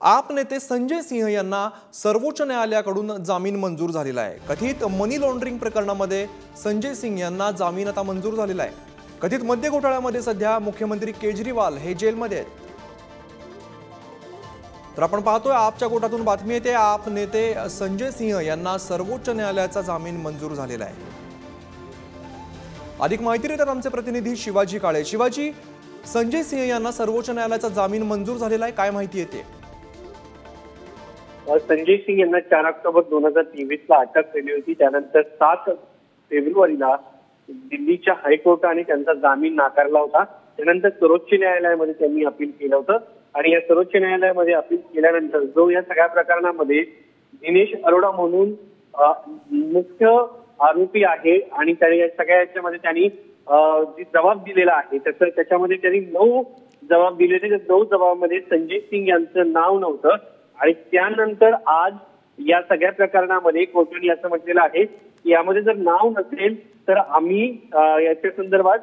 आप नेते संजय सिंह यांना सर्वोच्च न्यायालयाकडून जामीन मंजूर झालेला आहे। कथित मनी लॉन्ड्रिंग प्रकरणामध्ये संजय सिंह यांना जामीन आता मंजूर झालेला आहे। कथित मद्य घोटाळ्यामध्ये सध्या मुख्यमंत्री केजरीवाल हे जेलमध्ये आहेत। तर आपण पाहतोय आपच्या कोटातून बातमी येते, आप नेते संजय सिंह यांना सर्वोच्च न्यायालयाचा जामीन मंजूर झालेला आहे। अधिक माहिती देतात आमचे प्रतिनिधी शिवाजी काळे। शिवाजी, संजय सिंह यांना सर्वोच्च न्यायालयाचा जामीन मंजूर झालेला आहे, काय माहिती येते? संजय सिंह यांना 4 ऑक्टोबर 2023 ला अटक केली होती। त्यानंतर 7 फेब्रुवारीला दिल्लीच्या हायकोर्टाने त्यांचा जामीन नाकारला होता। त्यानंतर सर्वोच्च न्यायालयामध्ये त्यांनी अपील केलं होतं आणि या सर्वोच्च न्यायालयामध्ये अपील केल्यानंतर जो या सगळ्या प्रकरणामध्ये दिनेश अरोडा म्हणून मुख्य आरोपी आहे आणि त्याने या सगळ्या याच्यामध्ये त्यांनी जी जबाब दिलेला आहे त्याच्यामध्ये त्यांनी 9 जबाब दिलेले। 9 जबाबामध्ये संजय सिंह यांचं नाव नव्हतं आणि त्यानंतर आज या सगळ्या प्रकरणामध्ये कोर्टाने असं म्हटलेलं आहे की यामध्ये जर नाव नसेल तर आम्ही याच्या संदर्भात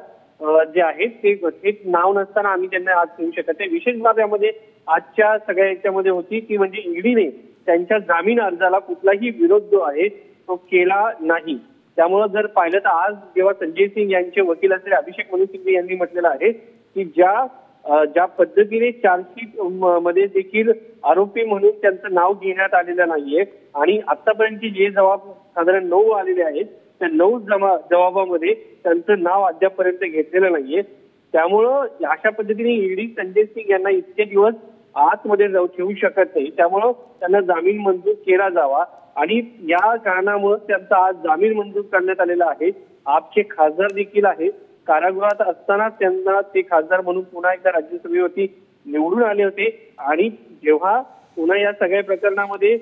जे आहे ते नाव नसताना आम्ही त्यांना आज घेऊ शकत नाही। विशेष बाब यामध्ये आजच्या सगळ्या याच्यामध्ये होती ती म्हणजे ईडीने त्यांच्या जामीन अर्जाला कुठलाही विरोध जो आहे तो केला नाही। त्यामुळे जर पाहिलं तर आज जेव्हा संजय सिंह यांचे वकील असलेले अभिषेक मनु सिंघवी यांनी म्हटलेलं आहे की ज्या पद्धतीने चार्जशीट मध्ये देखील आरोपी म्हणून त्यांचं नाव घेण्यात आलेलं नाहीये आणि आतापर्यंत जे जबाब साधारण 9 आलेले आहेत त्या 9 जबाबामध्ये त्यांचं नाव अद्यापपर्यंत घेतलेलं नाहीये। त्यामुळं अशा पद्धतीने ईडी संजय सिंह यांना इतके दिवस आतमध्ये जाऊ ठेवू शकत नाही। त्यामुळं त्यांना जामीन मंजूर केला जावा आणि या कारणामुळे त्यांचा आज जामीन मंजूर करण्यात आलेला आहे। आपचे खासदार देखील आहेत, कारागृहात असताना त्यांना ते खासदार म्हणून पुन्हा एकदा राज्यसभेवरती निवडून आले होते आणि जेव्हा पुन्हा या सगळ्या प्रकरणामध्ये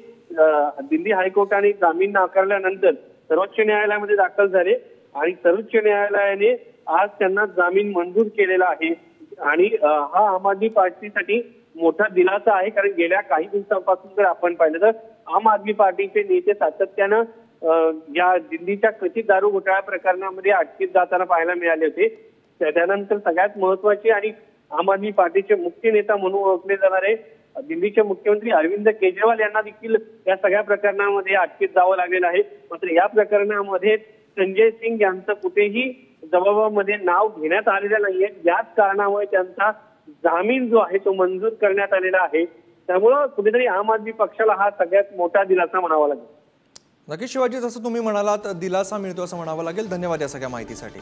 दिल्ली हायकोर्टाने जामीन नाकारल्यानंतर सर्वोच्च न्यायालयामध्ये दाखल झाले आणि सर्वोच्च न्यायालयाने आज त्यांना जामीन मंजूर केलेला आहे आणि हा आम आदमी पार्टीसाठी मोठा दिलासा आहे। कारण गेल्या काही दिवसांपासून जर आपण पाहिलं तर आम आदमी पार्टीचे नेते सातत्यानं या दिल्लीच्या कथित दारू घोटाळा प्रकरणामध्ये अटकेत जाताना पाहायला मिळाले होते। त्यानंतर सगळ्यात महत्वाचे आणि आम आदमी पार्टीचे मुख्य नेता म्हणून ओळखले जाणारे दिल्लीचे मुख्यमंत्री अरविंद केजरीवाल यांना देखील या सगळ्या प्रकरणामध्ये अटकेत जावं लागलेलं आहे। मात्र या प्रकरणामध्ये संजय सिंह यांचं कुठेही जबाबामध्ये नाव घेण्यात आलेलं नाहीये। याच कारणामुळे त्यांचा जामीन जो आहे तो मंजूर करण्यात आलेला आहे। त्यामुळं कुठेतरी आम आदमी पक्षाला हा सगळ्यात मोठा दिलासा म्हणावा लागेल। नक्कीच शिवाजी, जसं तुम्ही म्हणालात दिलासा मिळतो असं म्हणावं लागेल। धन्यवाद या सगळ्या माहितीसाठी।